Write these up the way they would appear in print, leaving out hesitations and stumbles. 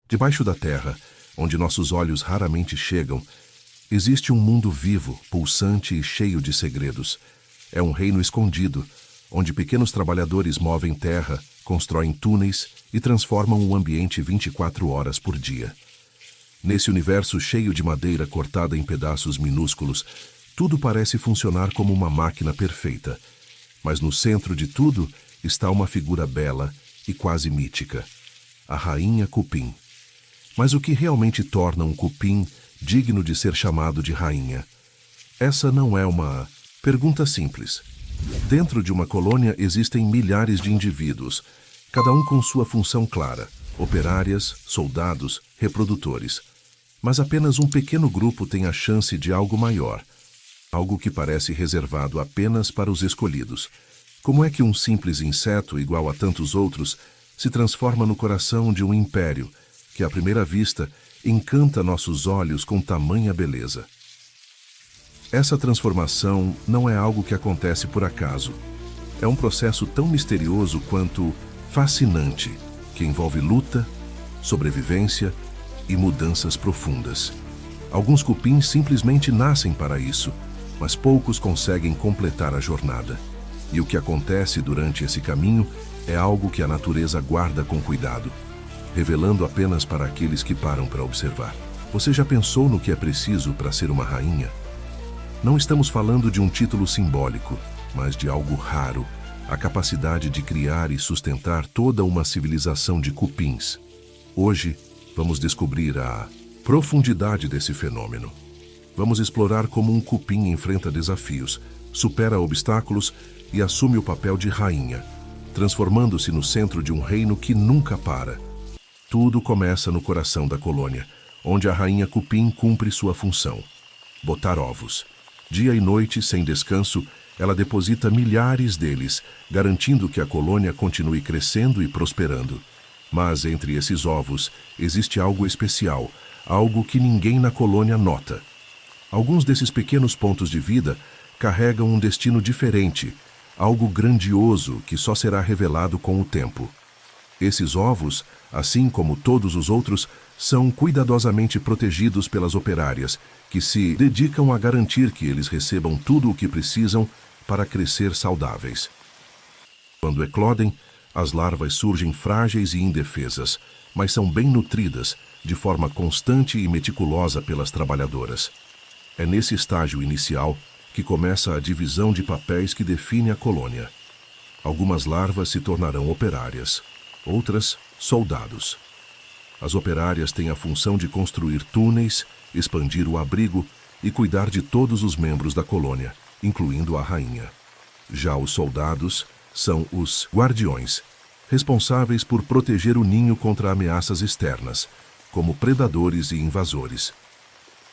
Debaixo da terra, onde nossos olhos raramente chegam, existe um mundo vivo, pulsante e cheio de segredos. É um reino escondido, onde pequenos trabalhadores movem terra, constroem túneis e transformam o ambiente 24 horas por dia. Nesse universo cheio de madeira cortada em pedaços minúsculos, tudo parece funcionar como uma máquina perfeita. Mas no centro de tudo está uma figura bela e quase mítica: a Rainha Cupim. Mas o que realmente torna um cupim digno de ser chamado de rainha? Essa não é uma pergunta simples. Dentro de uma colônia existem milhares de indivíduos, cada um com sua função clara: operárias, soldados, reprodutores. Mas apenas um pequeno grupo tem a chance de algo maior, algo que parece reservado apenas para os escolhidos. Como é que um simples inseto, igual a tantos outros, se transforma no coração de um império que, à primeira vista, encanta nossos olhos com tamanha beleza? Essa transformação não é algo que acontece por acaso. É um processo tão misterioso quanto fascinante, que envolve luta, sobrevivência e mudanças profundas. Alguns cupins simplesmente nascem para isso, mas poucos conseguem completar a jornada. E o que acontece durante esse caminho é algo que a natureza guarda com cuidado, revelando apenas para aqueles que param para observar. Você já pensou no que é preciso para ser uma rainha? Não estamos falando de um título simbólico, mas de algo raro: a capacidade de criar e sustentar toda uma civilização de cupins. Hoje, vamos descobrir a profundidade desse fenômeno. Vamos explorar como um cupim enfrenta desafios, supera obstáculos e assume o papel de rainha, transformando-se no centro de um reino que nunca para. Tudo começa no coração da colônia, onde a rainha cupim cumpre sua função: botar ovos. Dia e noite, sem descanso, ela deposita milhares deles, garantindo que a colônia continue crescendo e prosperando. Mas entre esses ovos existe algo especial, algo que ninguém na colônia nota. Alguns desses pequenos pontos de vida carregam um destino diferente, algo grandioso que só será revelado com o tempo. Esses ovos, assim como todos os outros, são cuidadosamente protegidos pelas operárias, que se dedicam a garantir que eles recebam tudo o que precisam para crescer saudáveis. Quando eclodem, as larvas surgem frágeis e indefesas, mas são bem nutridas, de forma constante e meticulosa pelas trabalhadoras. É nesse estágio inicial que começa a divisão de papéis que define a colônia. Algumas larvas se tornarão operárias, outras, soldados. As operárias têm a função de construir túneis, expandir o abrigo e cuidar de todos os membros da colônia, incluindo a rainha. Já os soldados são os guardiões, responsáveis por proteger o ninho contra ameaças externas, como predadores e invasores.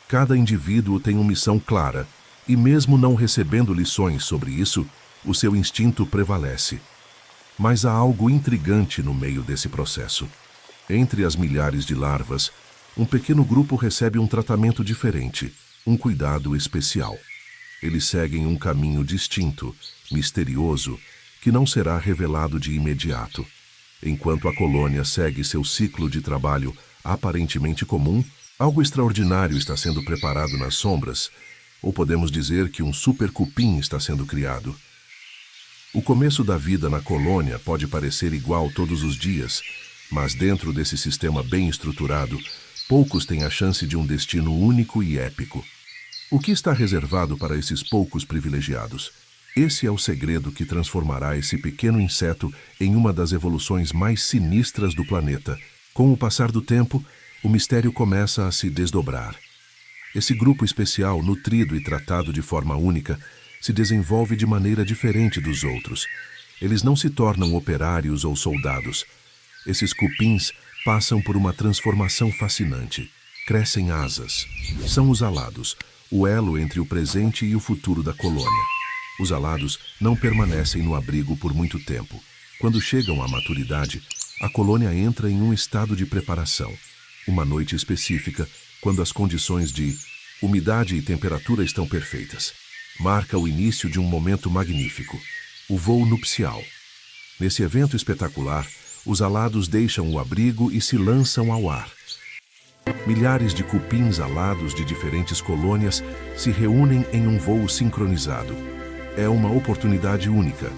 Cada indivíduo tem uma missão clara, e mesmo não recebendo lições sobre isso, o seu instinto prevalece. Mas há algo intrigante no meio desse processo. Entre as milhares de larvas, um pequeno grupo recebe um tratamento diferente, um cuidado especial. Eles seguem um caminho distinto, misterioso, que não será revelado de imediato. Enquanto a colônia segue seu ciclo de trabalho aparentemente comum, algo extraordinário está sendo preparado nas sombras, ou podemos dizer que um super cupim está sendo criado. O começo da vida na colônia pode parecer igual todos os dias, mas dentro desse sistema bem estruturado, poucos têm a chance de um destino único e épico. O que está reservado para esses poucos privilegiados? Esse é o segredo que transformará esse pequeno inseto em uma das evoluções mais sinistras do planeta. Com o passar do tempo, o mistério começa a se desdobrar. Esse grupo especial, nutrido e tratado de forma única, se desenvolve de maneira diferente dos outros. Eles não se tornam operários ou soldados. Esses cupins passam por uma transformação fascinante. Crescem asas. São os alados, o elo entre o presente e o futuro da colônia. Os alados não permanecem no abrigo por muito tempo. Quando chegam à maturidade, a colônia entra em um estado de preparação. Uma noite específica, quando as condições de umidade e temperatura estão perfeitas, marca o início de um momento magnífico, o voo nupcial. Nesse evento espetacular, os alados deixam o abrigo e se lançam ao ar, Milhares de cupins alados de diferentes colônias se reúnem em um voo sincronizado. É uma oportunidade única,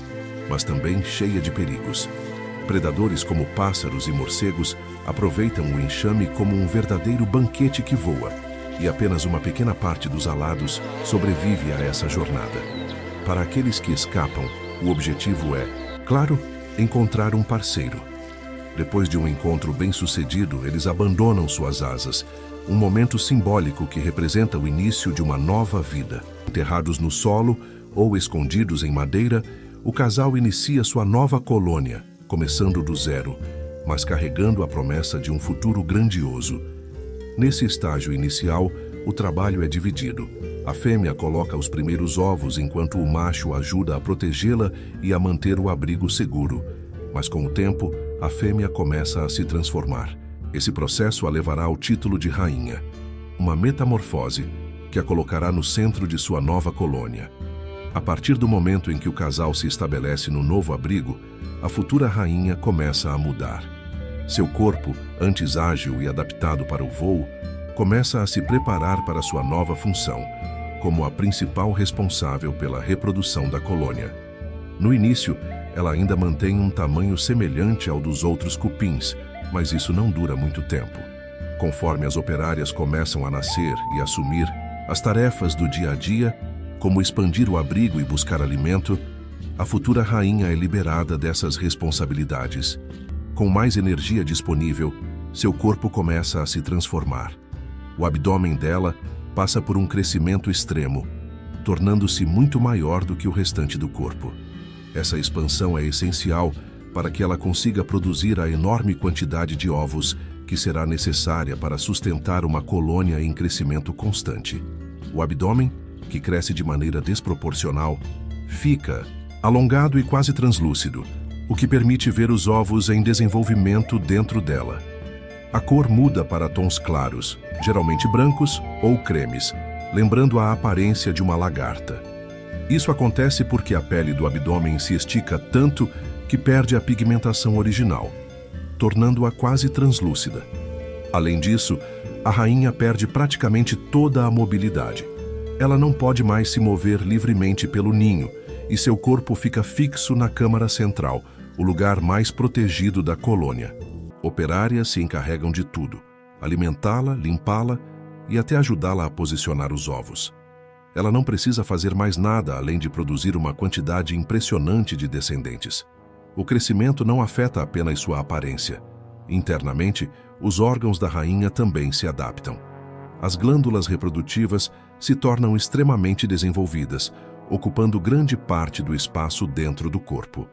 mas também cheia de perigos. Predadores como pássaros e morcegos aproveitam o enxame como um verdadeiro banquete que voa, e apenas uma pequena parte dos alados sobrevive a essa jornada. Para aqueles que escapam, o objetivo é, claro, encontrar um parceiro. Depois de um encontro bem-sucedido, eles abandonam suas asas, um momento simbólico que representa o início de uma nova vida. Enterrados no solo ou escondidos em madeira, o casal inicia sua nova colônia, começando do zero, mas carregando a promessa de um futuro grandioso. Nesse estágio inicial, o trabalho é dividido. A fêmea coloca os primeiros ovos enquanto o macho ajuda a protegê-la e a manter o abrigo seguro. Mas com o tempo, a fêmea começa a se transformar. Esse processo a levará ao título de rainha, uma metamorfose que a colocará no centro de sua nova colônia. A partir do momento em que o casal se estabelece no novo abrigo, a futura rainha começa a mudar. Seu corpo, antes ágil e adaptado para o voo, começa a se preparar para sua nova função, como a principal responsável pela reprodução da colônia. No início, ela ainda mantém um tamanho semelhante ao dos outros cupins, mas isso não dura muito tempo. Conforme as operárias começam a nascer e assumir as tarefas do dia a dia, como expandir o abrigo e buscar alimento, a futura rainha é liberada dessas responsabilidades. Com mais energia disponível, seu corpo começa a se transformar. O abdômen dela passa por um crescimento extremo, tornando-se muito maior do que o restante do corpo. Essa expansão é essencial para que ela consiga produzir a enorme quantidade de ovos que será necessária para sustentar uma colônia em crescimento constante. O abdômen, que cresce de maneira desproporcional, fica alongado e quase translúcido, o que permite ver os ovos em desenvolvimento dentro dela. A cor muda para tons claros, geralmente brancos ou cremes, lembrando a aparência de uma lagarta. Isso acontece porque a pele do abdômen se estica tanto que perde a pigmentação original, tornando-a quase translúcida. Além disso, a rainha perde praticamente toda a mobilidade. Ela não pode mais se mover livremente pelo ninho e seu corpo fica fixo na câmara central, o lugar mais protegido da colônia. Operárias se encarregam de tudo: alimentá-la, limpá-la e até ajudá-la a posicionar os ovos. Ela não precisa fazer mais nada além de produzir uma quantidade impressionante de descendentes. O crescimento não afeta apenas sua aparência. Internamente, os órgãos da rainha também se adaptam. As glândulas reprodutivas se tornam extremamente desenvolvidas, ocupando grande parte do espaço dentro do corpo.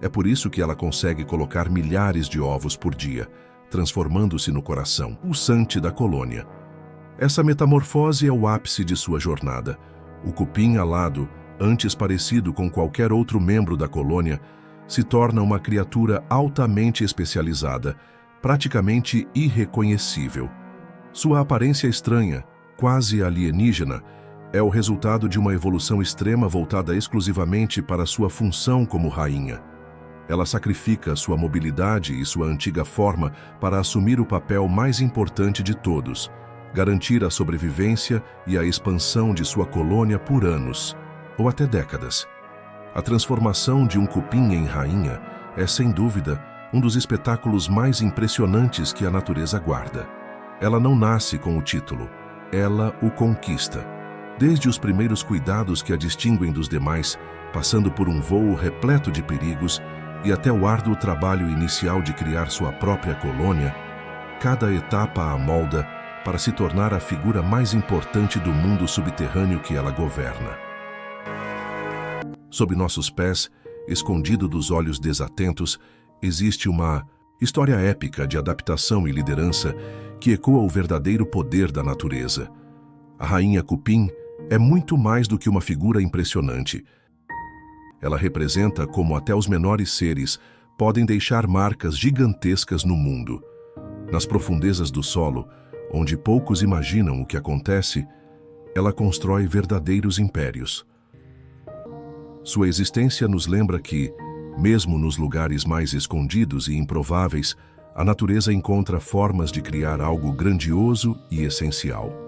É por isso que ela consegue colocar milhares de ovos por dia, transformando-se no coração pulsante da colônia. Essa metamorfose é o ápice de sua jornada. O cupim alado, antes parecido com qualquer outro membro da colônia, se torna uma criatura altamente especializada, praticamente irreconhecível. Sua aparência estranha, quase alienígena, é o resultado de uma evolução extrema voltada exclusivamente para sua função como rainha. Ela sacrifica sua mobilidade e sua antiga forma para assumir o papel mais importante de todos: garantir a sobrevivência e a expansão de sua colônia por anos, ou até décadas. A transformação de um cupim em rainha é, sem dúvida, um dos espetáculos mais impressionantes que a natureza guarda. Ela não nasce com o título, ela o conquista. Desde os primeiros cuidados que a distinguem dos demais, passando por um voo repleto de perigos e até o árduo trabalho inicial de criar sua própria colônia, cada etapa a molda para se tornar a figura mais importante do mundo subterrâneo que ela governa. Sob nossos pés, escondido dos olhos desatentos, existe uma história épica de adaptação e liderança que ecoa o verdadeiro poder da natureza. A rainha cupim é muito mais do que uma figura impressionante. Ela representa como até os menores seres podem deixar marcas gigantescas no mundo. Nas profundezas do solo, onde poucos imaginam o que acontece, ela constrói verdadeiros impérios. Sua existência nos lembra que, mesmo nos lugares mais escondidos e improváveis, A natureza encontra formas de criar algo grandioso e essencial.